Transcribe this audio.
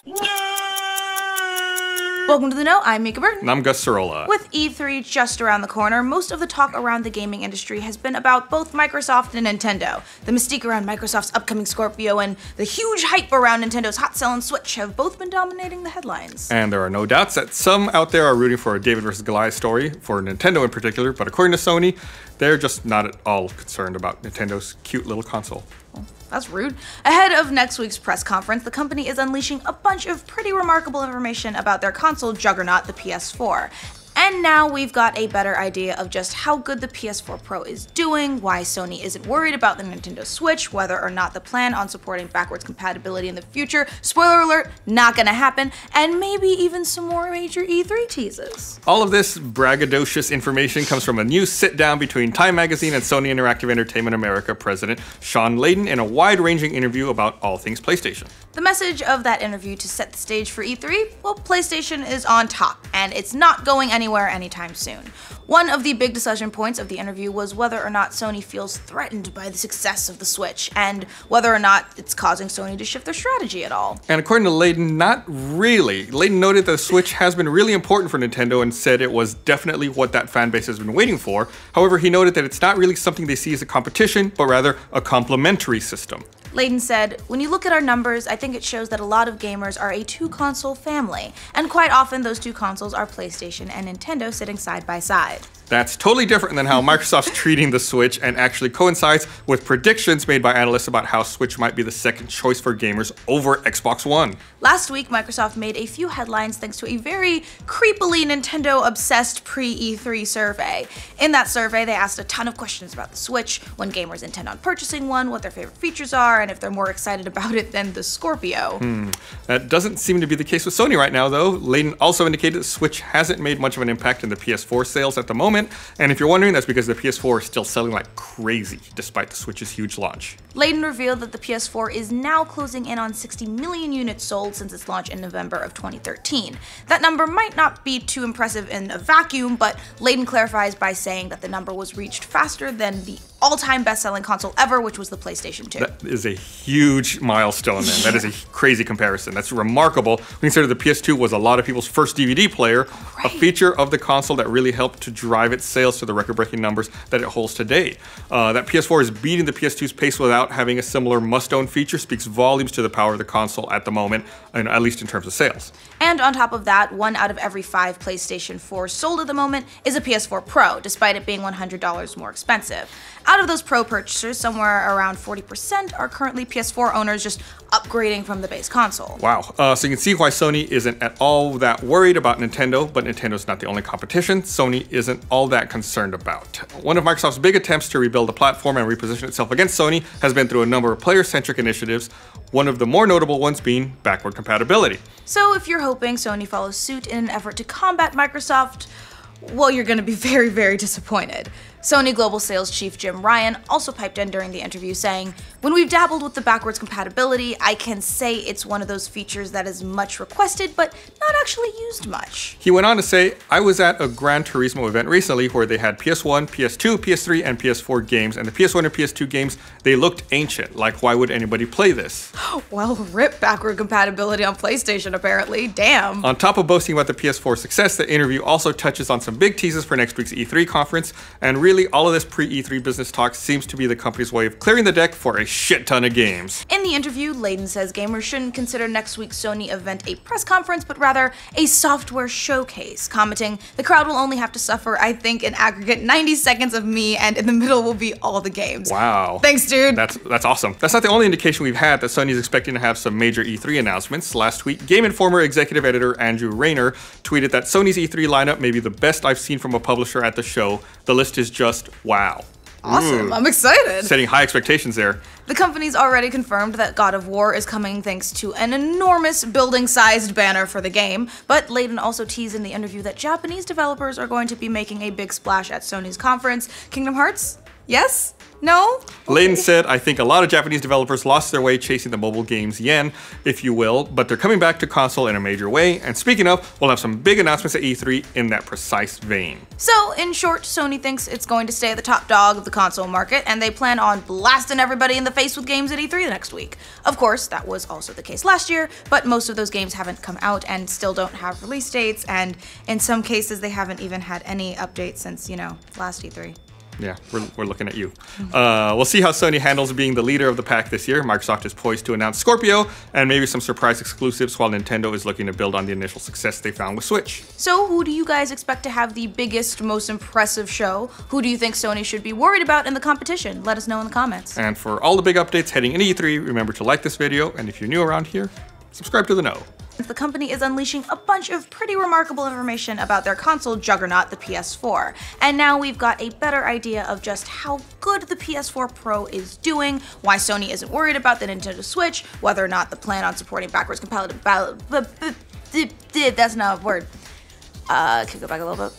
Welcome to The Note, I'm Mica Burton. And I'm Sorola. With E3 just around the corner, most of the talk around the gaming industry has been about both Microsoft and Nintendo. The mystique around Microsoft's upcoming Scorpio and the huge hype around Nintendo's hot-selling Switch have both been dominating the headlines. And there are no doubts that some out there are rooting for a David versus Goliath story, for Nintendo in particular, but according to Sony, they're just not at all concerned about Nintendo's cute little console. That's rude. Ahead of next week's press conference, the company is unleashing a bunch of pretty remarkable information about their console juggernaut, the PS4. And now we've got a better idea of just how good the PS4 Pro is doing, why Sony isn't worried about the Nintendo Switch, whether or not the plan on supporting backwards compatibility in the future, spoiler alert, not gonna happen, and maybe even some more major E3 teases. All of this braggadocious information comes from a new sit-down between Time Magazine and Sony Interactive Entertainment America president Shawn Layden in a wide-ranging interview about all things PlayStation. The message of that interview to set the stage for E3? Well, PlayStation is on top, and it's not going anywhere anytime soon. One of the big discussion points of the interview was whether or not Sony feels threatened by the success of the Switch, and whether or not it's causing Sony to shift their strategy at all. And according to Layden, not really. Layden noted that the Switch has been really important for Nintendo and said it was definitely what that fan base has been waiting for. However, he noted that it's not really something they see as a competition, but rather a complementary system. Layden said, "When you look at our numbers, I think it shows that a lot of gamers are a two-console family, and quite often those two consoles are PlayStation and Nintendo sitting side by side." That's totally different than how Microsoft's treating the Switch and actually coincides with predictions made by analysts about how Switch might be the second choice for gamers over Xbox One. Last week, Microsoft made a few headlines thanks to a very creepily Nintendo-obsessed pre-E3 survey. In that survey, they asked a ton of questions about the Switch, when gamers intend on purchasing one, what their favorite features are, and if they're more excited about it than the Scorpio. That doesn't seem to be the case with Sony right now, though. Layden also indicated the Switch hasn't made much of an impact in the PS4 sales at the moment. And if you're wondering, that's because the PS4 is still selling like crazy, despite the Switch's huge launch. Layden revealed that the PS4 is now closing in on 60 million units sold since its launch in November of 2013. That number might not be too impressive in a vacuum, but Layden clarifies by saying that the number was reached faster than the all-time best-selling console ever, which was the PlayStation 2. That is a huge milestone, then. That is a crazy comparison. That's remarkable. We consider the PS2 was a lot of people's first DVD player, a feature of the console that really helped to drive its sales to the record-breaking numbers that it holds today. That PS4 is beating the PS2's pace without having a similar must-own feature speaks volumes to the power of the console at the moment, and at least in terms of sales. And on top of that, 1 out of every 5 PlayStation 4s sold at the moment is a PS4 Pro, despite it being $100 more expensive. Out of those Pro purchasers, somewhere around 40% are currently PS4 owners just upgrading from the base console. Wow. So you can see why Sony isn't at all that worried about Nintendo, but Nintendo's not the only competition Sony isn't all that concerned about. One of Microsoft's big attempts to rebuild the platform and reposition itself against Sony has been through a number of player-centric initiatives, one of the more notable ones being backward compatibility. So if you're hoping Sony follows suit in an effort to combat Microsoft, well, you're gonna be very, very disappointed. Sony Global Sales Chief Jim Ryan also piped in during the interview saying, "When we've dabbled with the backwards compatibility, I can say it's one of those features that is much requested, but not actually used much." He went on to say, "I was at a Gran Turismo event recently where they had PS1, PS2, PS3, and PS4 games, and the PS1 and PS2 games, they looked ancient. Like, why would anybody play this?" Well, rip backward compatibility on PlayStation, apparently. Damn. On top of boasting about the PS4 success, the interview also touches on some big teases for next week's E3 conference, and really all of this pre-E3 business talk seems to be the company's way of clearing the deck for a shit ton of games. In the interview, Layden says gamers shouldn't consider next week's Sony event a press conference, but rather a software showcase, commenting, "The crowd will only have to suffer, I think, in aggregate 90 seconds of me, and in the middle will be all the games." Wow. Thanks, dude. That's awesome. That's not the only indication we've had that Sony's expecting to have some major E3 announcements. Last week, Game Informer executive editor Andrew Rayner tweeted that Sony's E3 lineup may be the best I've seen from a publisher at the show. The list is just wow. Awesome, I'm excited. Setting high expectations there. The company's already confirmed that God of War is coming thanks to an enormous building-sized banner for the game, but Layden also teased in the interview that Japanese developers are going to be making a big splash at Sony's conference. Kingdom Hearts? Yes? No? Layden said, I think a lot of Japanese developers lost their way chasing the mobile games yen, if you will, but they're coming back to console in a major way. And speaking of, we'll have some big announcements at E3 in that precise vein. So, in short, Sony thinks it's going to stay the top dog of the console market, and they plan on blasting everybody in the face with games at E3 next week. Of course, that was also the case last year, but most of those games haven't come out and still don't have release dates, and in some cases they haven't even had any updates since, last E3. Yeah, we're looking at you. We'll see how Sony handles being the leader of the pack this year. Microsoft is poised to announce Scorpio and maybe some surprise exclusives, while Nintendo is looking to build on the initial success they found with Switch. So who do you guys expect to have the biggest, most impressive show? Who do you think Sony should be worried about in the competition? Let us know in the comments. And for all the big updates heading into E3, remember to like this video, and if you're new around here, subscribe to the know. The company is unleashing a bunch of pretty remarkable information about their console juggernaut, the PS4. And now we've got a better idea of just how good the PS4 Pro is doing, why Sony isn't worried about the Nintendo Switch, whether or not the plan on supporting backwards compatibility, that's not a word. Can we go back a little bit?